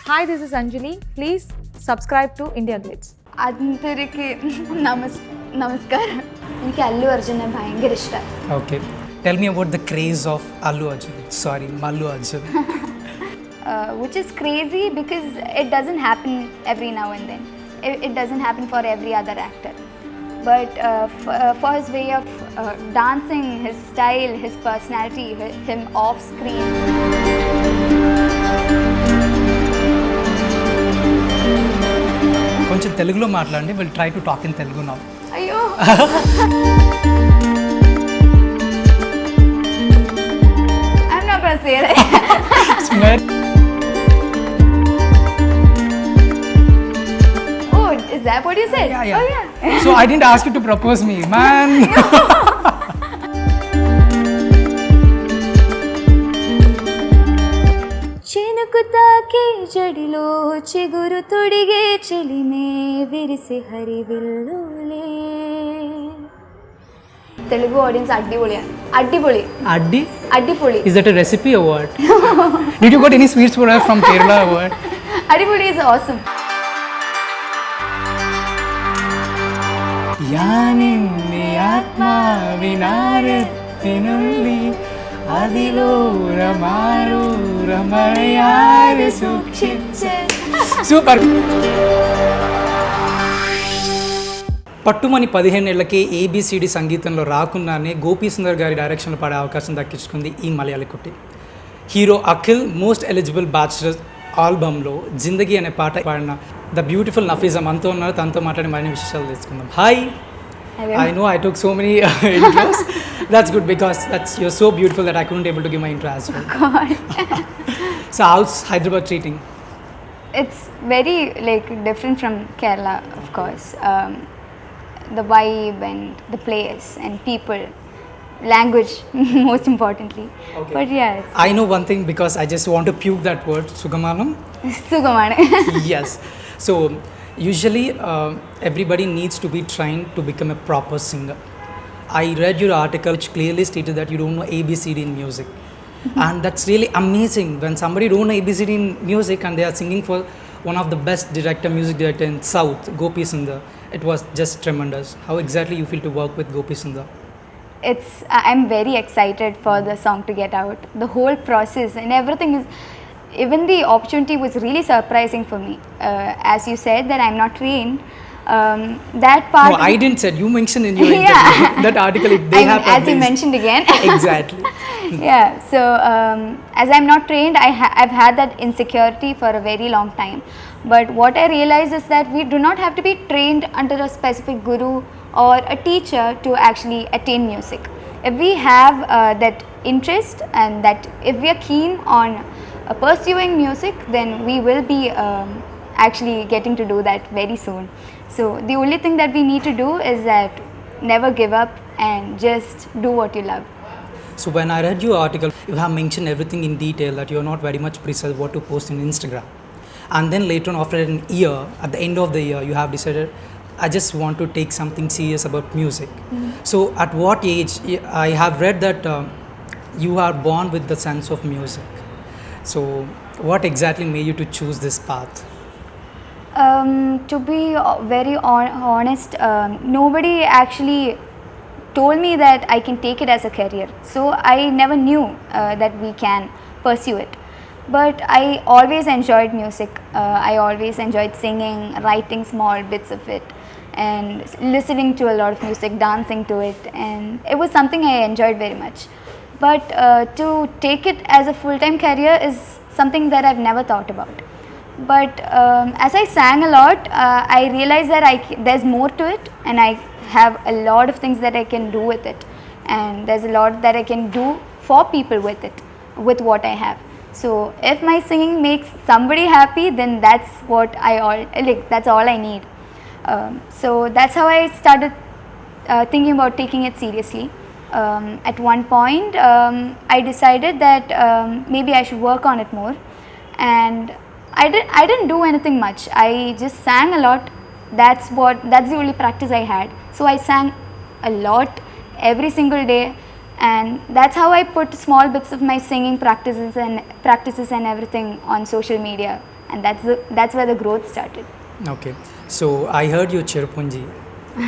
Hi, this is Anjali. Please subscribe to India Glitz. అందరికి నమస్కారం. എനിക്ക് അല്ലു അർജുനെ ഭയങ്കര ഇഷ്ടം. Okay. Tell me about the craze of Allu Arjun. Sorry, Mallu Arjun. Which is crazy because it doesn't happen every now and then. It doesn't happen for every other actor. But for his way of dancing, his style, his personality, him off screen. కొంచెం తెలుగులో మాట్లాడండి. Will try to talk in Telugu now. అయ్యో. I'm not going to say that. Oh, is that what you said? Yeah. Oh, yeah. So I didn't ask you to propose me, man. చినుకు తాకే జడిలో చిగురు తొడిగే చెలిమే విరిసి హరివిల్లులే. తెలుగు ఆడియన్స్ అడ్డిపొళి అడ్డిపొళి. Is that a recipe or what? Did you got any sweets for us from Kerala or what? అడ్డిపొళి is awesome. యానిన్ని ఆత్మ వినారెత్తినుల్లి అదిలో రమారు రమయారు సూక్షించే. సూపర్. పట్టుమని 15 ఏళ్లకే ఏబిసిడి సంగీతంలో రాకుండానే గోపీ సుందర్ గారి డైరెక్షన్లో పాడే అవకాశం దక్కించుకుంది ఈ మలయాళీ కుట్టి. Hero Akhil most eligible bachelor ఆల్బమ్లో జిందగీ అనే పాట పాడిన ద బ్యూటిఫుల్ నఫీజా మనతో ఉన్నారు. తనతో మాట్లాడి మరిన్ని విశేషాలు తెలుసుకుందాం. Hi. I know I took so many intros. That's good because you're so beautiful that I couldn't able to give my intro as well. God. So how's Hyderabad treating? It's very different from Kerala, of course. The vibe and the place and people, language most importantly. Okay. But yeah, it's I know one thing because I just want to puke that word, Sugamanam. Sugamane. Yes. So usually everybody needs to be trained to become a proper singer. I read your article which clearly stated that you don't know ABCD in music. And that's really amazing when somebody don't know ABCD in music and they are singing for one of the best music director in South, Gopi Sundar. It was just tremendous. How exactly you feel to work with Gopi Sundar? I'm very excited for the song to get out. The whole process and everything is, even the opportunity was really surprising for me. As you said that I'm not trained. That part. No, I didn't say. You mentioned in your Yeah. interview that article. They have as you mentioned again. Exactly. Yeah. So as I'm not trained, I've had that insecurity for a very long time. But what I realized is that we do not have to be trained under a specific guru or a teacher to actually attain music. If we have that interest and that if we are keen on pursuing music, then we will be actually getting to do that very soon. So the only thing that we need to do is that never give up and just do what you love. So when I read your article, you have mentioned everything in detail that you're not very much precise what to post in Instagram. And then later on after an year, at the end of the year, you have decided, I just want to take something serious about music. So at what age, I have read that you are born with the sense of music. So what exactly made you to choose this path? To be very honest, nobody actually told me that I can take it as a career. So I never knew that we can pursue it. But I always enjoyed music. I always enjoyed singing, writing small bits of it, and listening to a lot of music, dancing to it, and it was something I enjoyed very much. But to take it as a full-time career is something that I've never thought about. But as I sang a lot, I realized that there's more to it, and I have a lot of things that I can do with it, and there's a lot that I can do for people with it, with what I have. So if my singing makes somebody happy, then that's what that's all I need. So that's how I started thinking about taking it seriously. At one point, I decided that maybe I should work on it more, and I didn't do anything much. I just sang a lot. That's the only practice I had. So I sang a lot every single day, and that's how I put small bits of my singing practices and everything on social media, and that's where the growth started. Okay, so I heard your Chirpunji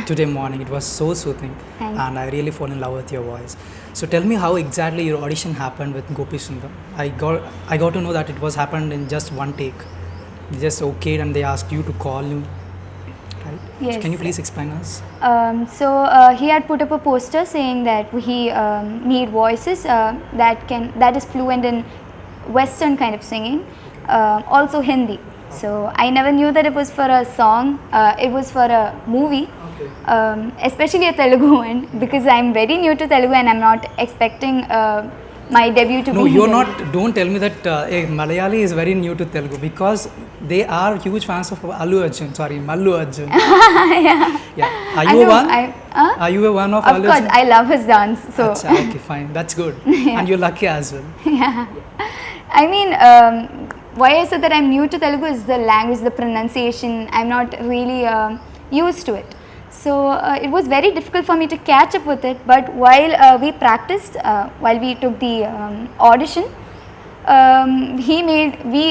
today morning. It was so soothing, Thank you. and I really fall in love with your voice. So tell me how exactly your audition happened with Gopi Sundar. I got to know that it was happened in just one take. They just okayed and they asked you to call you, right? So Yes. can you please explain us? So he had put up a poster saying that he need voices that is fluent in Western kind of singing, also Hindi. So I never knew that it was for a song. It was for a movie, especially a Telugu one, because I'm very new to Telugu and I'm not expecting my debut to No, be. in you're Telugu. not. Don't tell me that a Malayali is very new to Telugu, because they are huge fans of Allu Arjun. Sorry, Mallu Arjun. Yeah. Are I you know, one? huh? Are you a one of Of Allu course, Arjun? I love his dance. So Acha, okay, fine. That's good. And you're lucky as well. I mean, why I said that I'm new to Telugu is the language, the pronunciation. I'm not really used to it. So it was very difficult for me to catch up with it. But while we practiced, while we took the audition, we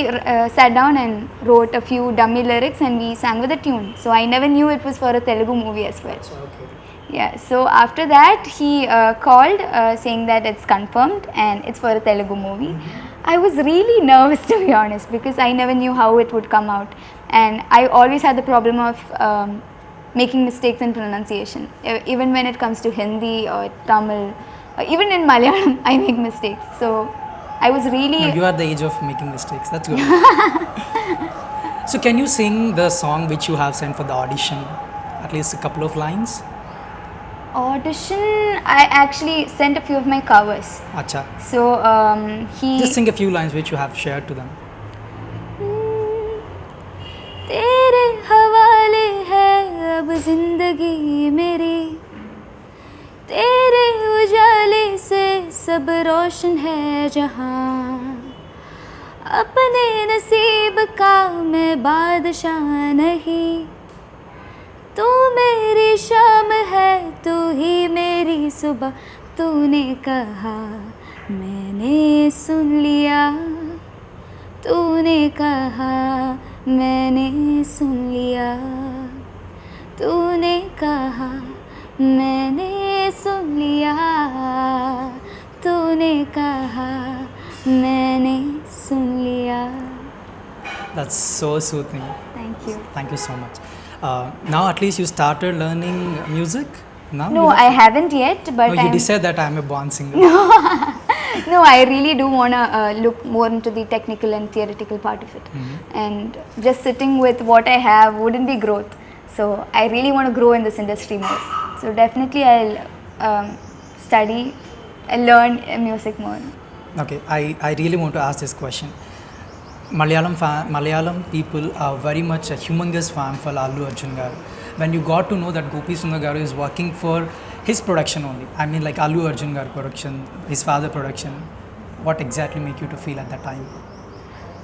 sat down and wrote a few dummy lyrics and we sang with a tune. So I never knew it was for a Telugu movie as well. Okay. Yeah, so after that he called saying that it's confirmed and it's for a Telugu movie. I was really nervous, to be honest, because I never knew how it would come out, and I always had the problem of making mistakes in pronunciation. Even when it comes to Hindi or Tamil, or even in Malayalam, I make mistakes. So I was really No, you are the age of making mistakes. That's good. So can you sing the song which you have sent for the audition? At least a couple of lines. audition. I actually sent a few of my covers. Acha. So he Just sing a few lines which you have shared to them. तेरे हवाले है अब जिंदगी मेरी, तेरे उजाले से सब रोशन है जहां, अपने नसीब का मैं बादशाह नहीं, तू मेरी शाम है तू ही मेरी सुबह, तूने कहा मैंने सुन लिया, तूने कहा मैंने सुन लिया, तूने कहा मैंने सुन लिया, तूने कहा मैंने सुन लिया. That's so soothing. Thank you. Thank you so much. Now at least you started learning music? Now? No, I haven't yet, but No, you I'm- decided that I'm a born singer. No, I really do want to look more into the technical and theoretical part of it. And just sitting with what I have wouldn't be growth. So I really want to grow in this industry more. So definitely I'll study and learn music more. Okay, I really want to ask this question. Malayalam people are very much a humongous fan for Allu Arjun garu. When you got to know that Gopi Sundar garu is working for his production only, I mean like Allu Arjun garu production, his father production, what exactly make you to feel at that time?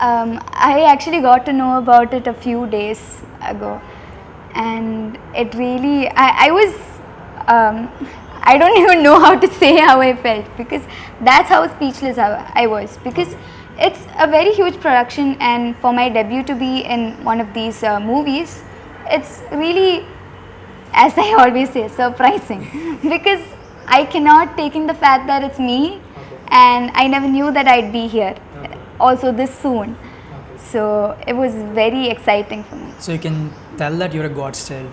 I actually got to know about it a few days ago, and it really, I was, I don't even know how to say how I felt, because that's how speechless I was, because it's a very huge production, and for my debut to be in one of these movies, it's really, as I always say, surprising, because I cannot take in the fact that it's me, and I never knew that I'd be here also this soon. So it was very exciting for me. So you can tell that you're a God's child.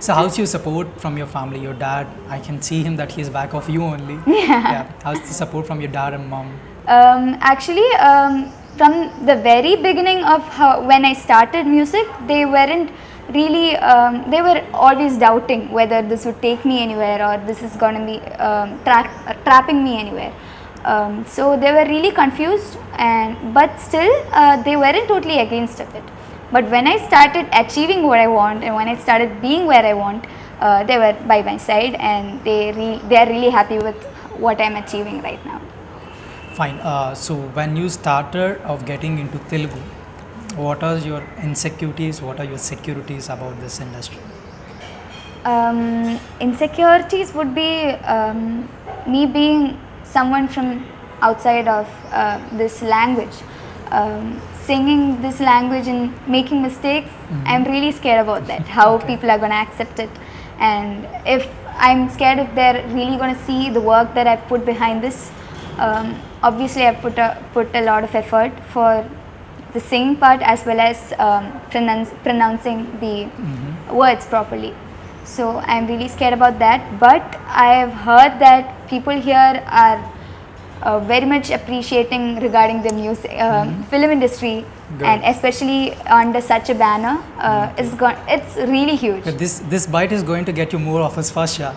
So how's your support from your family, your dad? I can see him that he's back of you only. Yeah. How's the support from your dad and mom? Actually, from the very beginning of when I started music, they weren't really, they were always doubting whether this would take me anywhere or this is going to be trapping me anywhere. So they were really confused, but still they weren't totally against of it. But when I started achieving what I want and when I started being where I want, they were by my side, and they are really happy with what I'm achieving right now. Fine. So when you started of getting into Telugu, what are your insecurities? What are your securities about this industry? Insecurities would be me being someone from outside of this language. singing this language and making mistakes, I'm really scared about that, how people are going to accept it. And if I'm scared if they're really going to see the work that I've put behind this. Obviously I've put a lot of effort for the singing part as well as pronouncing the words properly. So I'm really scared about that, but I have heard that people here are very much appreciating regarding the music film industry. Good. And especially under such a banner, it's really huge. But this bite is going to get you more offers for sure.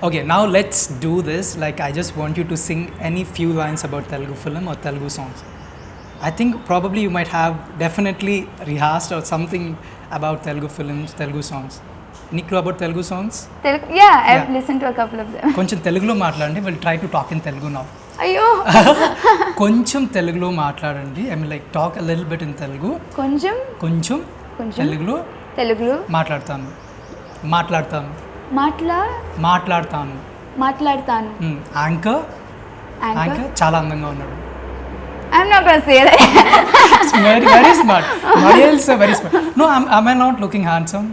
Okay, now let's do this. Like, I just want you to sing any few lines about Telugu film or Telugu songs. I think probably you might have definitely rehearsed or something about Telugu films, Telugu songs. Any clue about Telugu songs? Yeah, I've Yeah. listened to a couple of them. కొంచెం తెలుగులో మాట్లాడండి. Will try to talk in Telugu now. అయ్యో కొంచెం తెలుగులో మాట్లాడండి. I mean like talk a little bit in Telugu. కొంచెం కొంచెం తెలుగులో తెలుగులో మాట్లాడతాను. మాట్లాడతాను. మాట్లాడతాను. యాంకర్ చాలా అందంగా ఉన్నాడు. I'm not going to say that. Very smart. Mariel's very smart. No, am I not looking handsome?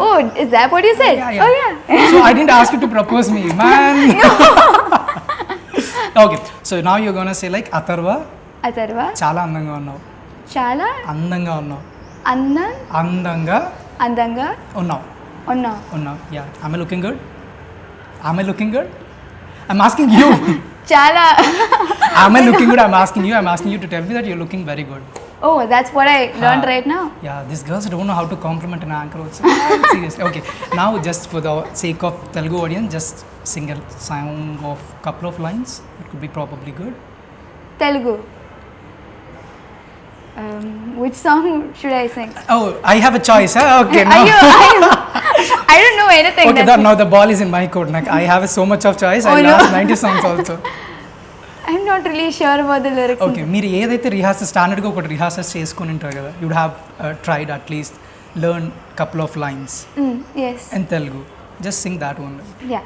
Oh, is that what you said? Yeah. Oh yeah. So I didn't ask you to propose me, man. Okay, so now you're gonna say like Atharva. చాలా అందంగా ఉన్నావు. చాలా అందంగా ఉన్నావు. అందంగా ఉన్నావు. ఉన్నావు. Yeah. Am I looking good? I'm asking you. చాలా Am I looking good? I'm asking you to tell me that you're looking very good. Oh, that's what I learned right now. Yeah, these girls don't know how to compliment an anchor also. Seriously. Okay, now just for the sake of Telugu audience, just sing a song of couple of lines. It could be probably good. Telugu. Which song should I sing? Oh, I have a choice. Huh? Okay, now. I don't know anything. Okay, now the ball is in my court. Like, I have so much of choice. I'll ask 90 songs also. I'm not really sure about the lyrics. Okay, మీరు ఏదైతే rehearsal స్టాండర్డ్గా ఒకటి rehearsals చేసుకుని ఉంటారు కదా, you'd have tried at least learn couple of lines Yes. In Telugu. Just Singh that one. Yeah.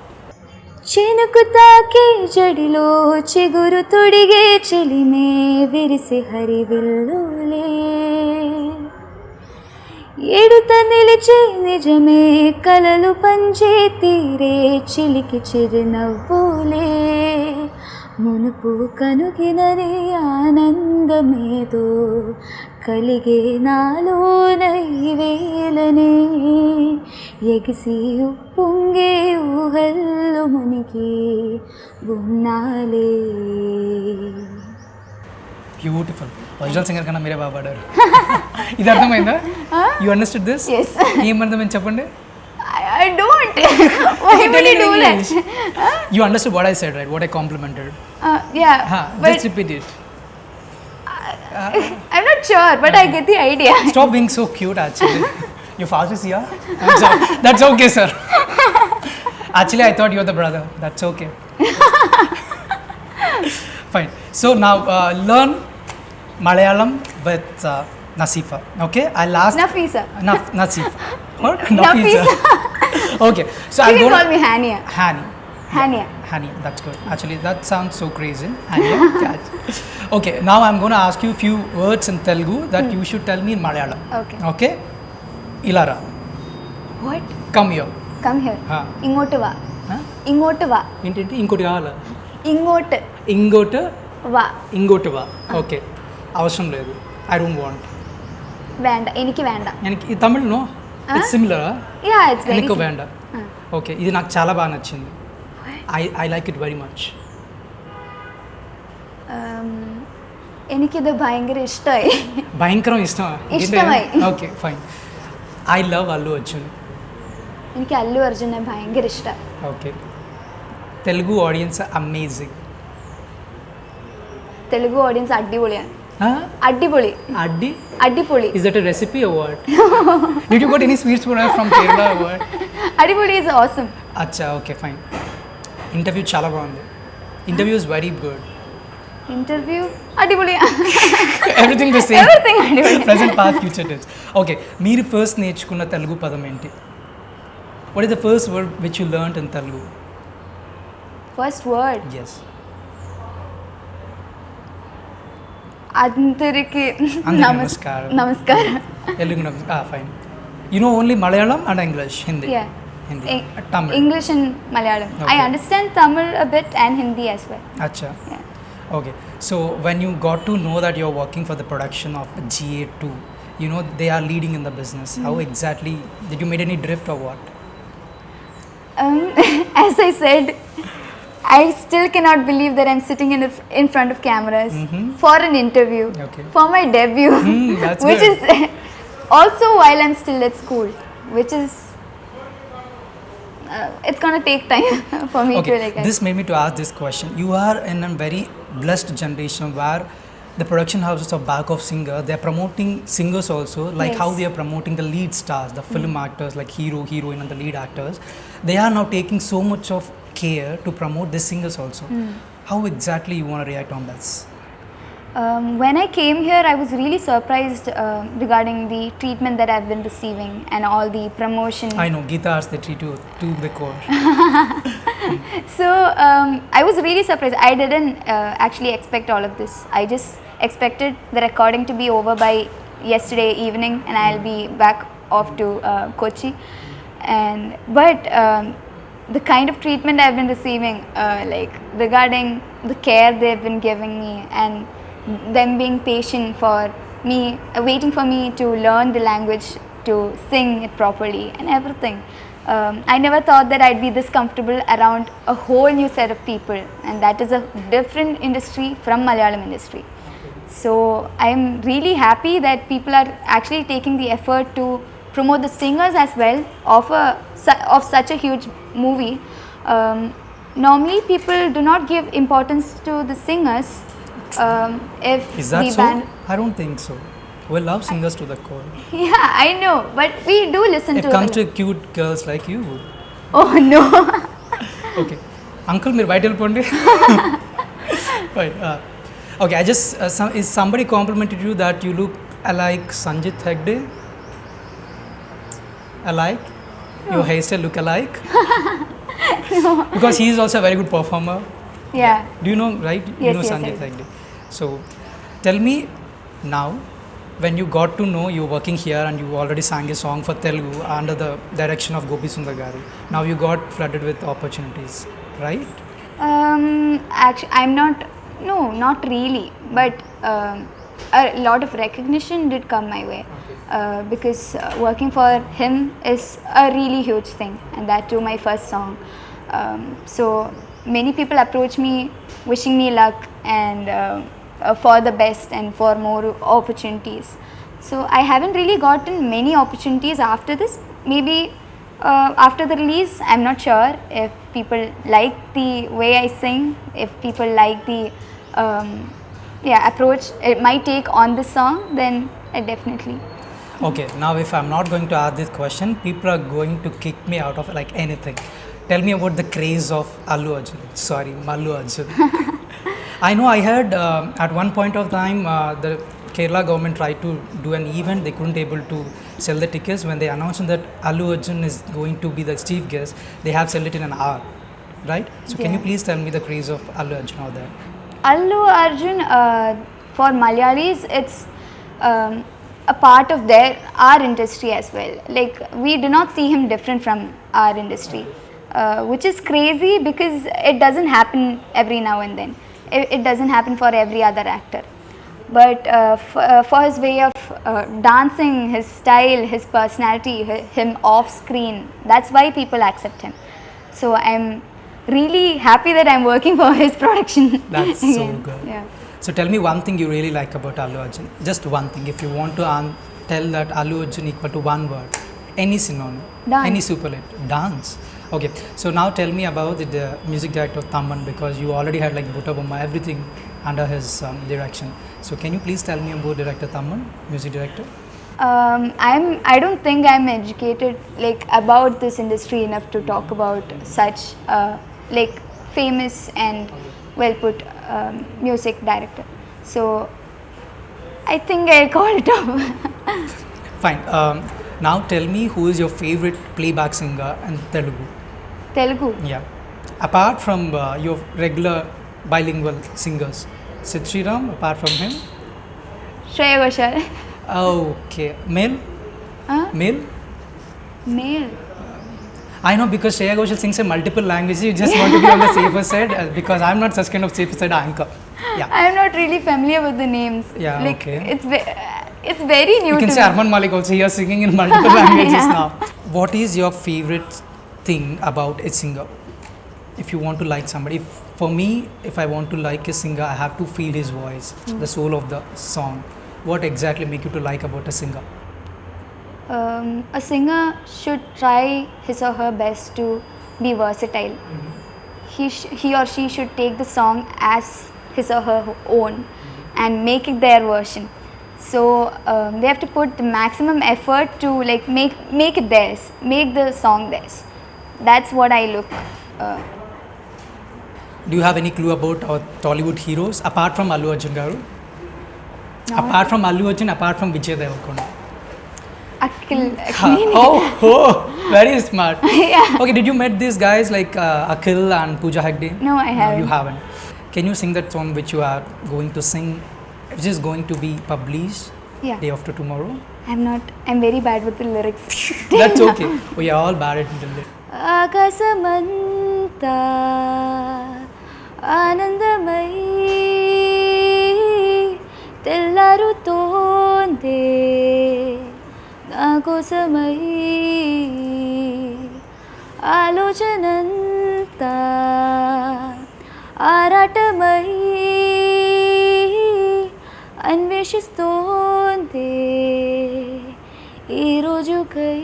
చినుకు తాకే జడిలో చిగురు తొడిగే చెలిమే విరిసి హరివిల్లులే ఎడుత నిలిచే నిజమే కలలు పంచే తీరే చిలికి చిరునవ్వులే మునుపు కనుగినని ఆనందమేదో కలిగే నాలో నైవేలనే ఎగిసి ఉప్పొంగే ఊహల్లో మునిగి ఉన్నాలే. బ్యూటిఫుల్. ఒరిజినల్ సింగర్ కన్నా మీరే బాగా పాడారు. ఇది అర్థమైందా? You understood this? Yes. ఏం అర్థమైంది చెప్పండి. I don't. Why would you do that? You understood what I said, right? What I complimented. Yeah. But Just repeat it. I'm not sure, but I get the idea. Stop being so cute, actually. Your father is here? That's okay, sir. Actually, I thought you were the brother. That's okay. Fine. So now learn Malayalam with Nasifa. Okay? I'll ask. Nafisa. Nasifa. What? Nafisa. Okay. So You I'm can going call me Hania. Hania. Hania. That's good. Actually, that sounds so crazy. Hania. Yeah. Okay. Now I'm going to ask you a few words in Telugu that you should tell me in Malayalam. Okay. Okay? Ilara. What? Come here. Come here. ఇంగోటు వా. Huh? ఇంగోటు వా. ఏంటి ఇంకోటి కావాలా? ఇంగోటు వా. ఇంగోటు వా. Okay. అవసరం లేదు. I don't want. వేండ ఎనికి వేండ. ఈ తమిళ్లో it's similar. Yeah it's very ఎనికో వేండ. ఓకే, ఇది నాకు చాలా బాగా నచ్చింది. I like it very much. എനിക്കിത് ഭയങ്കര ഇഷ്ടമായി. భయంకరం ఇష్టమా? ఇష్టമായി. Okay fine. I love Allu Arjun. എനിക്ക് അല്ലു അർജുനെ ഭയങ്കര ഇഷ്ടം. Okay. Telugu audience amazing. Telugu audience అడ్డిపొളിയാണ്. అడ్డిపొളి. అడ్డిపొలి. Is that a recipe or what? Did you got any sweets from Kerala or what? అడ్డిపొలి is awesome. అచ్చా, ఓకే ఫైన్. ఇంటర్వ్యూ చాలా బాగుంది. Interview is very good. Interview అడ్డిపొలి. Everything the same. ఎవ్రీథింగ్ అడ్డిపొలి. Present past future tense. Okay, మీరు first నేర్చుకున్న తెలుగు పదం ఏంటి? What is the first word which you learned in Telugu? First word. Yes. Andariki namaskaram. Namaskaram. Ellugu fine. You know only Malayalam and English, Hindi. Yeah. Hindi. Tamil. English and Malayalam. I Okay. understand Tamil a bit and Hindi as well. Acha. Yeah. Okay. So when you got to know that you're working for the production of GA2, you know they are leading in the business. How exactly did you made any drift or what? As I said, I still cannot believe that I'm sitting in front of cameras for an interview, Okay. for my debut, That's which good. is also while I'm still at school, which is it's gonna take time for me to like. This made me to ask this question. You are in a very blessed generation where the production houses of back of singer, they are promoting singers also, like how Yes. they are promoting the lead stars, the film actors like hero, heroine and the lead actors. They are now taking so much of care to promote the singers also. How exactly you want to react on this? When I came here, I was really surprised regarding the treatment that I've been receiving and all the promotion. I know guitars they treat you to the core. So I was really surprised. I didn't actually expect all of this. I just expected the recording to be over by yesterday evening, and I'll be back off to Kochi. But the kind of treatment I've been receiving, like regarding the care they've been giving me, and them being patient for me, waiting for me to learn the language, to sing it properly, and everything. I never thought that I'd be this comfortable around a whole new set of people, and that is a different industry from Malayalam industry. So I'm really happy that people are actually taking the effort to promote the singers as well of such a huge movie. Normally people do not give importance to the singers. If Is that the so? band, I don't think so. We love singers to the core. yeah, I know, but we do listen It to comes them. to cute girls like you. Oh no. Okay. Uncle, మీరు బయట వెళ్ళిపోండి. Right. Okay, I just is somebody complimented you that you look alike Sanjit Hegde? Alike? Your hairstyle look alike? Because he is also a very good performer. Yeah. Do you know, right? You Yes, know yes, Sanjit I do. Hegde. So, tell me now, when you got to know you're working here and you already sang a song for Telugu under the direction of Gopi Sundar Garu, now you got flooded with opportunities, right? Actually, not really, but a lot of recognition did come my way, because working for him is a really huge thing, and that too my first song. So many people approach me wishing me luck and for the best and for more opportunities. So I haven't really gotten many opportunities after this. Maybe after the release, I'm not sure if people like the way I sing, if people like the approach my take on this song, then I definitely. Okay, now if I'm not going to ask this question, people are going to kick me out of like anything. Tell me about the craze of Allu Arjun. Sorry, Mallu Arjun. I know I heard at one point of time the Kerala government tried to do an event. They couldn't able to sell the tickets. When they announced that Allu Arjun is going to be the chief guest, they have sold it in an hour, right? So can you Yeah. please tell me the craze of Allu Arjun out there? Allu Arjun, for Malayalis, it's a part of our industry as well. Like, we do not see him different from our industry, which is crazy because it doesn't happen every now and then. It doesn't happen for every other actor. But for his way of dancing, his style, his personality, him off screen, that's why people accept him. So I'm really happy that I'm working for his production. That's so again. good. Yeah. So tell me one thing you really like about Allu Arjun. Just one thing. If you want to tell that Allu Arjun equal to one word, any synonym, Dance. any superlative, dance. Okay. So now tell me about the music director of Tamman, because you already had like Butta Bomma, everything under his direction. So can you please tell me about director Tamman, music director? I don't think I'm educated like about this industry enough to talk about such like famous and well put music director. So I think I'll call it off. Fine. Now tell me who is your favorite playback singer in Telugu? Telugu. Yeah. Apart from your regular bilingual singers, Sid Sriram, apart from him, Shreya Ghoshal. Okay. Male? Huh? Male? Male. I know, because Shreya Ghoshal sings in multiple languages. You just want to be on the safer side, because I'm not such kind of safer side anchor. Yeah. I'm not really familiar with the names. Yeah, Like, okay. it's very new You can to say me. Arman Malik also. He is singing in multiple languages Yeah. now. What is your favorite thing about a singer? If you want to like somebody, for me, if I want to like a singer, I have to feel his voice, the soul of the song. What exactly make you to like about a singer? A singer should try his or her best to be versatile. He or she should take the song as his or her own and make it their version. So they have to put the maximum effort to like make it theirs, make the song theirs. That's what I look. Do you have any clue about our Tollywood heroes apart from Allu Arjun garu? Apart from Allu Arjun, apart from Vijay Deverakonda. Akhil. Oh, very smart. Yeah. Okay, did you met these guys like Akhil and Pooja Hegde? No, I haven't. You haven't. Can you sing that song which you are going to sing, which is going to be published Yeah. day after tomorrow? I'm very bad with the lyrics. That's okay. We are all bad at it. ఆకాశమంతా ఆనందమై తెల్లారుతోందే నా కోసమై ఆలోచనంతా ఆరాటమై అన్వేషిస్తోందే ఈ రోజుకై.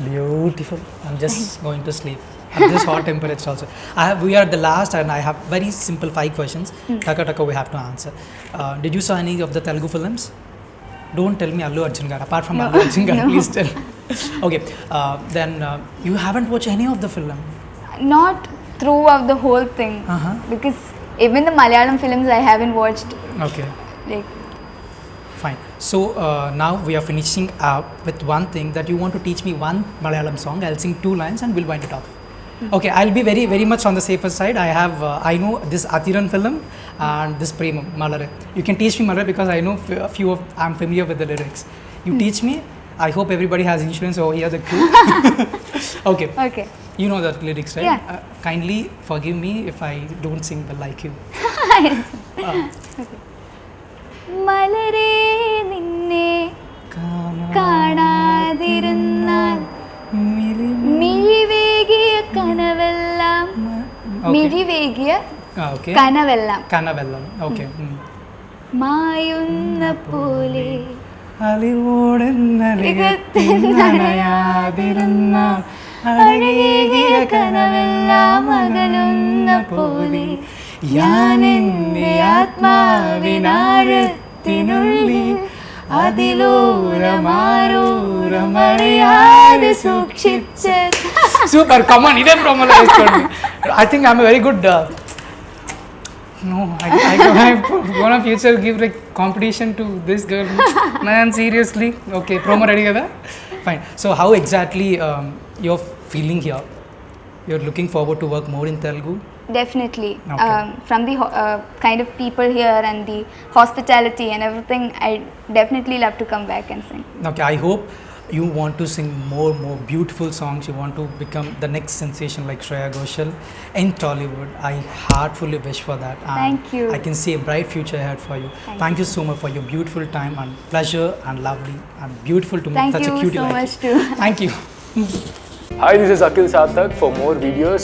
Beautiful. I'm just going to sleep at this hot temperature also. We are at the last and I have very simple 5 questions. Taka we have to answer. Did you saw any of the Telugu films? Don't tell me Allu Arjun garu. Apart from Allu Arjun garu, please tell. Okay. Then you haven't watched any of the film? Not throughout the whole thing. Because even the Malayalam films I haven't watched. Okay. Like, Fine. So now we are finishing up with one thing that you want to teach me one Malayalam song. I'll sing 2 lines and we'll wind it off. Okay, I'll be very, very much on the safer side. I know this Athiran film and this Premam, Malare. You can teach me Malare because I know I'm familiar with the lyrics. You teach me. I hope everybody has insurance over here, the crew. Okay. okay. You know the lyrics, right? Yeah. Kindly forgive me if I don't sing well like you. മലരേ നിന്നെ കാണാതിരുന്നാൽ മിഴിവേകിയ കനവെല്ലാം മിഴിവേകിയ Okay. കനവെല്ലാം Kanavellam. Okay. മായുന്ന പോലെ അലിവോടെന്നലികത്തിന്നണയാതിരുന്ന അഴകിയ കനവെല്ലാം അകലുന്ന പോലെ ഞാൻ എൻ്റെ ആത്മാവിനാഴത്തിനുള്ളിൽ അതിലോരമാരോരമറിയാതെ സൂക്ഷിച്ച. Super, come on, idem promolize kondi. I think I'm a very good no, I gonna future give like competition to this girl. Man, seriously? Okay, promo ready kada? Fine. So how exactly you're feeling here? You're looking forward to work more in Telugu? Definitely. Okay. From the kind of people here and the hospitality and everything, I definitely love to come back and sing. Okay, I hope you want to sing more beautiful songs. You want to become the next sensation like Shreya Ghoshal in Tollywood. I heartfully wish for that. And Thank you. I can see a bright future ahead for you. Thank you so much for your beautiful time and pleasure and lovely and beautiful to meet Thank such you a cutie so like much you. too. Thank you. Hi, this is Akhil Sarthak. For more videos,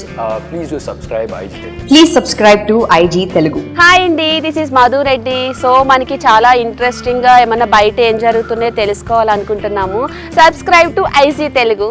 please do subscribe IG Telugu. Please subscribe to IG Telugu. Hi అండి, this is Madhu Reddy. So మనకి చాలా ఇంట్రెస్టింగ్గా ఏమన్నా బయట ఏం జరుగుతున్నాయో తెలుసుకోవాలనుకుంటున్నాము. Subscribe to IG Telugu.